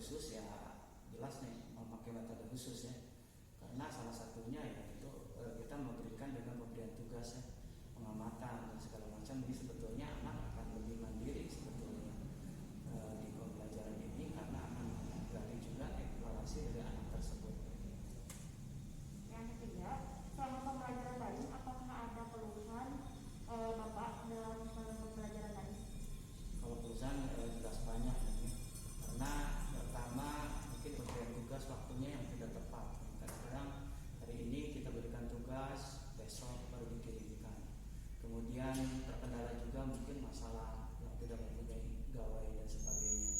khusus ya jelas nih memakai metode khusus ya, karena salah satunya ya itu kita memberikan dengan pemberian tugas ya, pengamatan dan segala macam. Jadi sebetulnya anak akan lebih mandiri sebetulnya di pembelajaran ini, karena akan berarti juga eksplorasi dari anak tersebut. Yang ketiga, selama pembelajaran daring apakah ada keluhan Bapak dalam pembelajaran daring? Kalau keluhan jelas banyak ya. Karena pertama mungkin pemberian tugas waktunya yang tidak tepat. Kadang-kadang hari ini kita berikan tugas, besok baru dikirimkan. Kemudian terkendala juga mungkin masalah yang tidak mempunyai gawai dan sebagainya,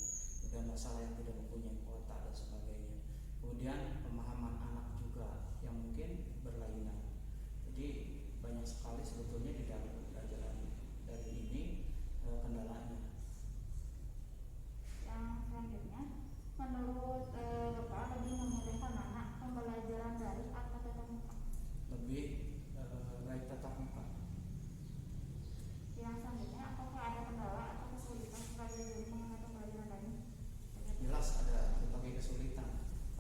dan masalah yang tidak mempunyai kuota dan sebagainya. Kemudian pemahaman anak juga yang mungkin berlainan. Jadi banyak sekali sebetulnya di dalam pembelajaran dari ini kendalanya. Yang selanjutnya, menurut Bapak lebih memudahkan mana pembelajaran daring atau tatap muka? Lebih baik tatap muka. Yang selanjutnya, apakah ada kendala atau kesulitan sebagai guru mengenai pembelajaran daring? Jelas ada berbagai kesulitan,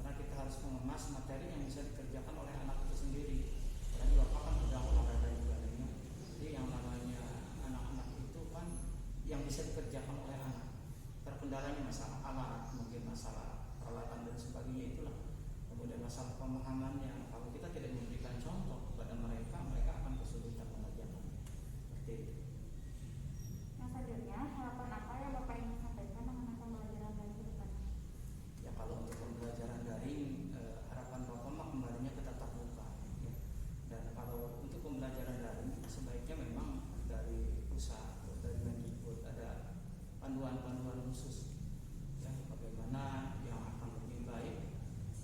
karena kita harus mengemas materi yang bisa dikerjakan oleh anak itu sendiri. Karena Bapak kan sudah olahraga juga ya. Jadi yang namanya anak-anak itu kan yang bisa dikerjakan oleh anak. Terkendalanya masalah alat, mungkin masalah peralatan dan sebagainya itulah. Kemudian masalah pemahamannya. Kalau kita tidak memberikan contoh kepada mereka, mereka akan kesulitan mengerjakan. Seperti itu. Yang selanjutnya, harapan apa yang Bapak ingin sampaikan mengenai pembelajaran daring ke depan? Ya kalau untuk pembelajaran daring harapan Bapak mah kembalinya ke tatap muka ya. Dan kalau untuk pembelajaran daring sebaiknya memang dari pusat, dari Mendikbud ada panduan-panduan khusus ya, bagaimana yang akan lebih baik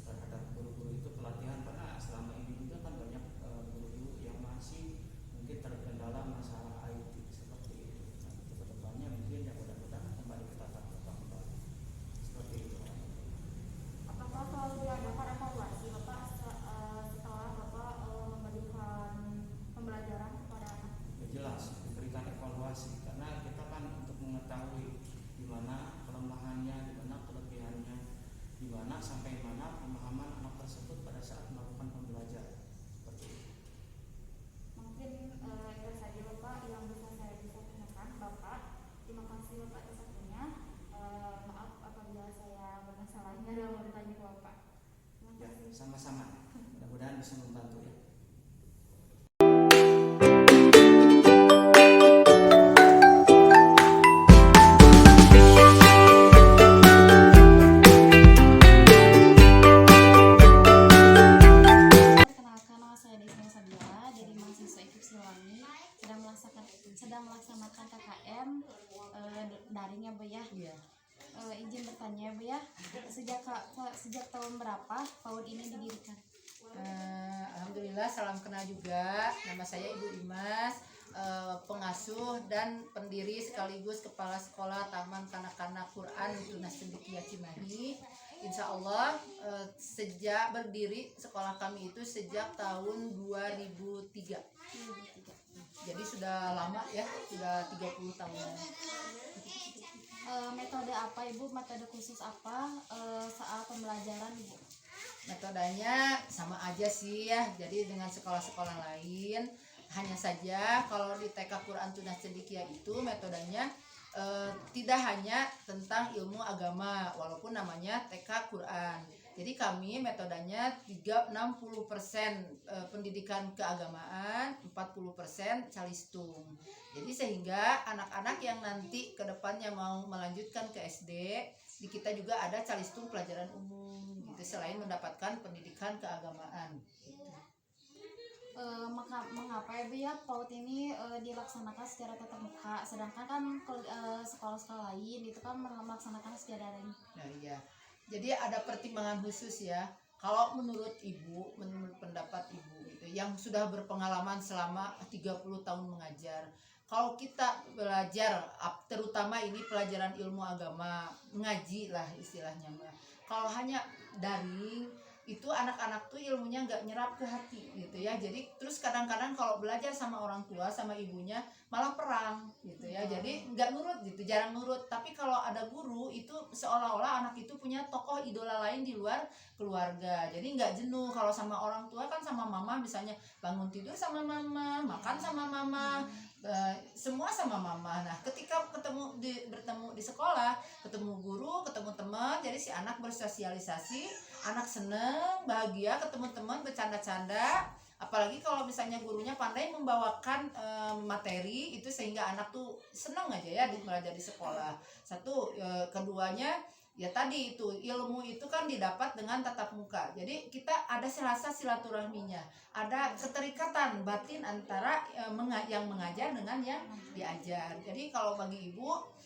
terhadap guru-guru itu pelatihan, karena selama ini juga kan banyak guru-guru yang masih mungkin terkendala masalah IT seperti itu. Nah, itu kedepannya mungkin ya mudah-mudahan kembali ke tatap muka kembali seperti itu. Apakah selalu diadakan evaluasi Bapak setelah Bapak memberikan pembelajaran kepada anak? Ya jelas diberikan evaluasi, karena kita kan untuk mengetahui di mana kelemahannya, di mana kelebihannya, di mana sampai mana pemahaman anak tersebut pada saat melakukan pembelajaran. Seperti itu. Mungkin itu saja Bapak yang bisa saya tanyakan Bapak. Terima kasih Bapak atas waktunya. Maaf apabila saya bermasalahnya dalam bertanya ke Bapak. Terima Ya, kasih. sama-sama. Mudah-mudahan bisa membantu ya. Perkenalkan, nama saya Desma Sabila dari mahasiswa IKIP Siliwangi, sedang melaksanakan KKM daring ya Bu ya. Iya. Izin bertanya Bu ya, sejak tahun berapa PAUD ini didirikan? Alhamdulillah, salam kenal juga. Nama saya Ibu Imas, pengasuh dan pendiri sekaligus kepala sekolah Taman Kanak-kanak Quran Tunas Cendekia Cimahi. Insya Allah sejak berdiri sekolah kami itu sejak tahun 2003. Jadi sudah lama ya, sudah 30 tahun. Metode apa Ibu, metode khusus apa saat pembelajaran Ibu? Metodenya sama aja sih ya, jadi dengan sekolah-sekolah lain. Hanya saja kalau di TK Quran Tunas Cendekia itu metodenya tidak hanya tentang ilmu agama, walaupun namanya TK Quran. Jadi kami metodenya 60% pendidikan keagamaan, 40% calistung. Jadi sehingga anak-anak yang nanti ke depannya mau melanjutkan ke SD, di kita juga ada calistung pelajaran umum gitu, selain mendapatkan pendidikan keagamaan. Mengapa ya Bu ya PAUD ini dilaksanakan secara tatap muka, sedangkan kan sekolah-sekolah lain itu kan melaksanakan secara daring? Nah iya, jadi ada pertimbangan khusus ya. Kalau menurut Ibu, menurut pendapat Ibu gitu, yang sudah berpengalaman selama 30 tahun mengajar, kalau kita belajar, terutama ini pelajaran ilmu agama, ngaji lah istilahnya, kalau hanya daring, itu anak-anak tuh ilmunya nggak nyerap ke hati gitu ya. Jadi terus kadang-kadang kalau belajar sama orang tua, sama ibunya malah perang gitu ya. jadi nggak nurut gitu, jarang nurut. Tapi kalau ada guru itu seolah-olah anak itu punya tokoh idola lain di luar keluarga, jadi nggak jenuh. Kalau sama orang tua kan sama mama, misalnya bangun tidur sama mama, makan sama mama, semua sama mama. Nah ketika bertemu di sekolah, ketemu guru, ketemu teman, jadi si anak bersosialisasi, anak seneng, bahagia, ketemu teman, bercanda-canda. Apalagi kalau misalnya gurunya pandai membawakan materi itu, sehingga anak tuh seneng aja ya belajar di sekolah. Satu, keduanya ya tadi itu ilmu itu kan didapat dengan tatap muka. Jadi kita ada rasa silaturahminya, ada keterikatan batin antara yang mengajar dengan yang diajar. Jadi kalau bagi ibu,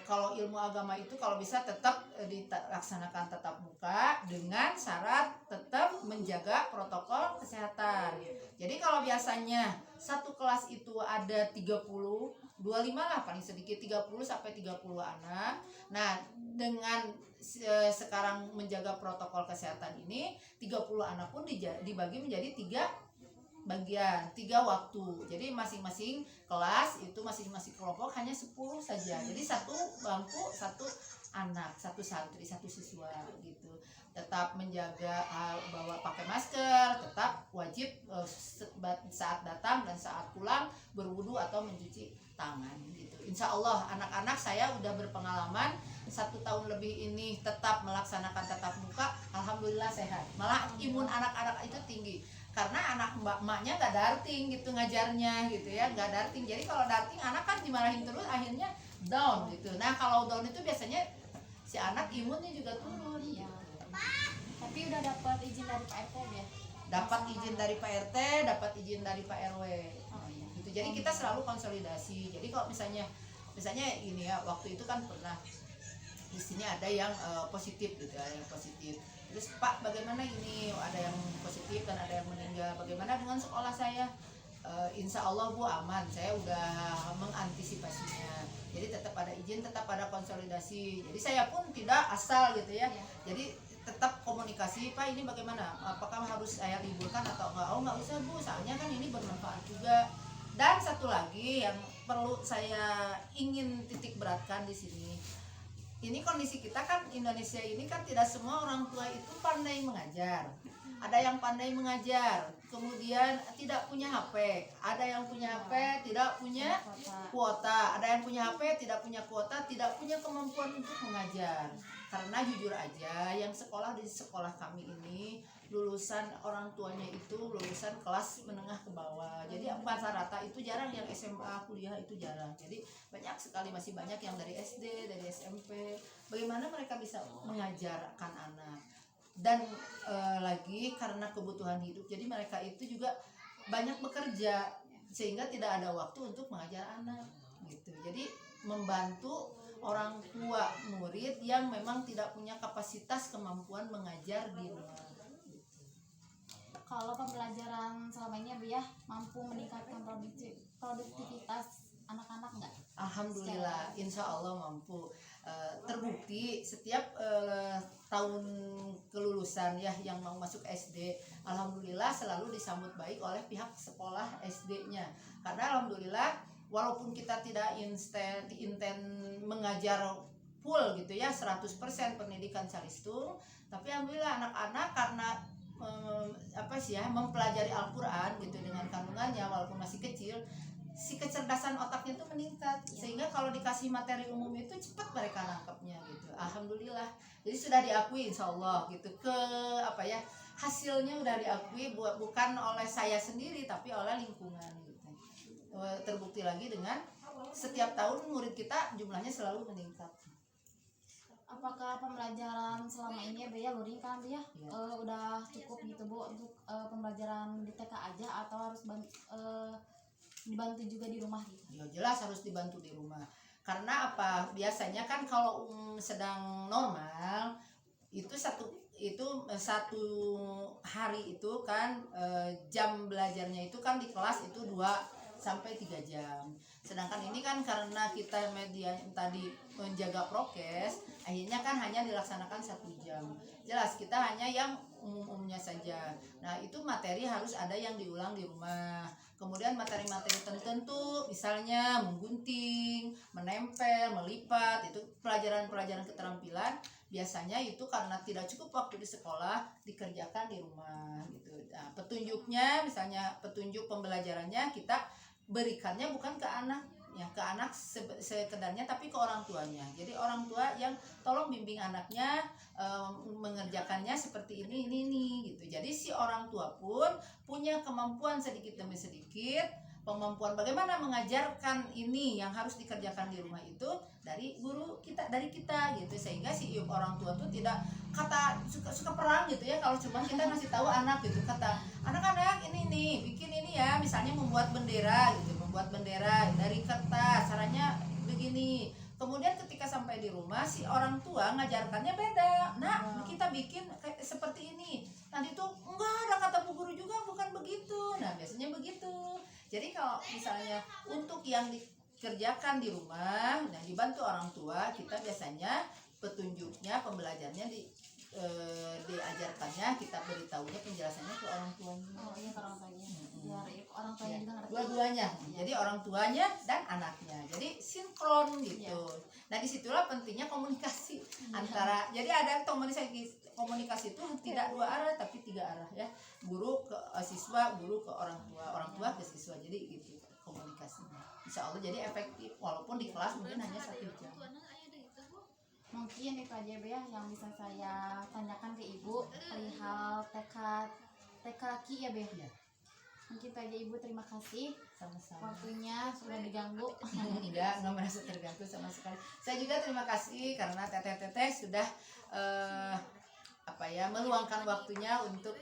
kalau ilmu agama itu kalau bisa tetap dilaksanakan tatap muka dengan syarat tetap menjaga protokol kesehatan. Jadi kalau biasanya satu kelas itu ada 25 lah paling sedikit, 30 sampai 30 anak. Nah, dengan sekarang menjaga protokol kesehatan ini, 30 anak pun dibagi menjadi 3 bagian, 3 waktu. Jadi masing-masing kelas itu masing-masing kelompok hanya 10 saja. Jadi satu bangku, satu anak, satu santri, satu siswa gitu. Tetap menjaga bahwa pakai masker, tetap wajib saat datang dan saat pulang berwudu atau mencuci tangan gitu. Insya Allah anak-anak saya udah berpengalaman 1 tahun lebih ini tetap melaksanakan tatap muka, alhamdulillah sehat. Malah imun anak-anak itu tinggi. Karena anak mbak-mbaknya gak darting gitu ngajarnya gitu ya, gak darting. Jadi kalau darting anak kan dimarahin terus, akhirnya down gitu. Nah kalau down itu biasanya si anak imunnya juga turun. Iya. Gitu. Tapi udah dapat izin dari Pak RT ya? Dapat izin dari Pak RT, dapat izin dari Pak RW. Oh, iya. Gitu. Jadi kita selalu konsolidasi. Jadi kalau misalnya ini ya, waktu itu kan pernah di sini ada yang positif gitu, ada yang positif. Terus Pak bagaimana ini, ada yang positif dan ada yang meninggal, bagaimana dengan sekolah saya? Insya Allah Bu aman, saya udah mengantisipasinya. Jadi tetap ada izin, tetap ada konsolidasi. Jadi saya pun tidak asal gitu ya. Jadi tetap komunikasi, Pak ini bagaimana? Apakah harus saya liburkan atau enggak? Oh nggak usah Bu, soalnya kan ini bermanfaat juga. Dan satu lagi yang perlu saya ingin titik beratkan di sini. Ini kondisi kita kan Indonesia ini kan tidak semua orang tua itu pandai mengajar. Ada yang pandai mengajar, kemudian tidak punya HP. Ada yang punya HP, tidak punya kuota. Ada yang punya HP, tidak punya kuota, tidak punya kemampuan untuk mengajar. Karena jujur aja, yang sekolah di sekolah kami ini lulusan orang tuanya itu lulusan kelas menengah ke bawah. Jadi rata-rata itu jarang yang SMA, kuliah itu jarang. Jadi banyak sekali, masih banyak yang dari SD, dari SMP. Bagaimana mereka bisa mengajarkan anak? Dan lagi karena kebutuhan hidup, jadi mereka itu juga banyak bekerja sehingga tidak ada waktu untuk mengajar anak gitu. Jadi membantu orang tua murid yang memang tidak punya kapasitas kemampuan mengajar di rumah. Kalau pembelajaran selama ini Bu ya mampu meningkatkan produktivitas anak-anak nggak? Alhamdulillah, insya Allah mampu. Terbukti setiap tahun kelulusan ya yang mau masuk SD, alhamdulillah selalu disambut baik oleh pihak sekolah SD-nya. Karena alhamdulillah walaupun kita tidak inten mengajar full gitu ya 100% pendidikan calistung, tapi alhamdulillah anak-anak karena mempelajari Al-Quran gitu dengan kandungannya walaupun masih kecil, si kecerdasan otaknya itu meningkat sehingga kalau dikasih materi umum itu cepat mereka nangkepnya gitu. Alhamdulillah, jadi sudah diakui insya Allah gitu, hasilnya udah diakui bukan oleh saya sendiri tapi oleh lingkungan gitu. Terbukti lagi dengan setiap tahun murid kita jumlahnya selalu meningkat. Apakah pembelajaran selama ini ya Bu ya luring kan Bu ya, udah cukup gitu Bu untuk pembelajaran di TK aja atau harus dibantu juga di rumah gitu? Ya jelas harus dibantu di rumah. Karena apa? Biasanya kan kalau sedang normal itu satu hari itu kan jam belajarnya itu kan di kelas itu 2 sampai 3 jam. Sedangkan ini kan karena kita media tadi menjaga prokes, akhirnya kan hanya dilaksanakan 1 jam. Jelas kita hanya yang umum-umumnya saja. Nah itu materi harus ada yang diulang di rumah. Kemudian materi-materi tertentu, misalnya menggunting, menempel, melipat, itu pelajaran-pelajaran keterampilan. Biasanya itu karena tidak cukup waktu di sekolah, dikerjakan di rumah gitu. Nah, petunjuknya, misalnya petunjuk pembelajarannya kita berikannya bukan ke anak, ya ke anak sekedarnya, tapi ke orang tuanya. Jadi orang tua yang tolong bimbing anaknya mengerjakannya seperti ini gitu. Jadi si orang tua pun punya kemampuan sedikit demi sedikit, kemampuan bagaimana mengajarkan ini yang harus dikerjakan di rumah itu dari guru kita, dari kita gitu, sehingga si orang tua tuh tidak kata suka perang gitu ya. Kalau cuma kita ngasih tahu anak gitu, kata anak-anak ini nih bikin ini ya, misalnya membuat bendera gitu, membuat bendera dari kertas, caranya begini. Kemudian ketika sampai di rumah si orang tua ngajarkannya beda. Nah, kita bikin kayak seperti ini. Nanti tuh enggak ada kata bu guru juga bukan begitu. Nah, biasanya begitu. Jadi kalau misalnya untuk yang dikerjakan di rumah, nah dibantu orang tua, kita biasanya petunjuknya, pembelajarannya diajarkannya, kita beritahunya, penjelasannya ke orang tuanya. Oh iya, ke orang tuanya. Biar orang tuanya juga ngerti. Dua-duanya. Jadi orang tuanya dan anaknya. Jadi sinkron gitu. Nah, disitulah pentingnya komunikasi antara. Jadi ada komunikasi itu tidak dua arah tapi tiga arah ya. Guru ke siswa, guru ke orang tua ke siswa. Jadi gitu komunikasinya. Insya Allah jadi efektif walaupun di kelas mungkin hanya 1 jam. Mungkin itu aja ya yang bisa saya tanyakan ke Ibu perihal TK Ki ya Be. Ya. Mungkin itu aja Ibu, terima kasih Sama-sama. waktunya sudah diganggu. Enggak merasa terganggu sama sekali. Saya juga terima kasih karena teteh-teteh sudah meluangkan waktunya untuk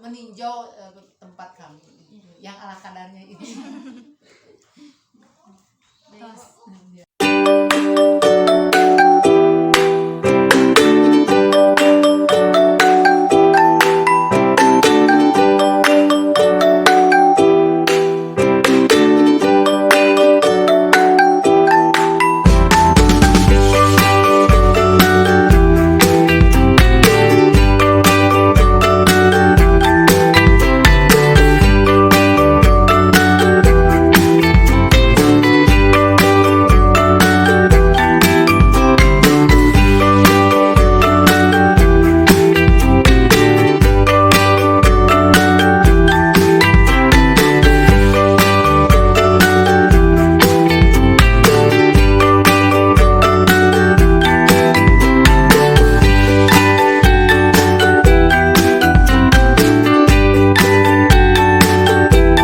meninjau tempat kami yang ala kadarnya ini.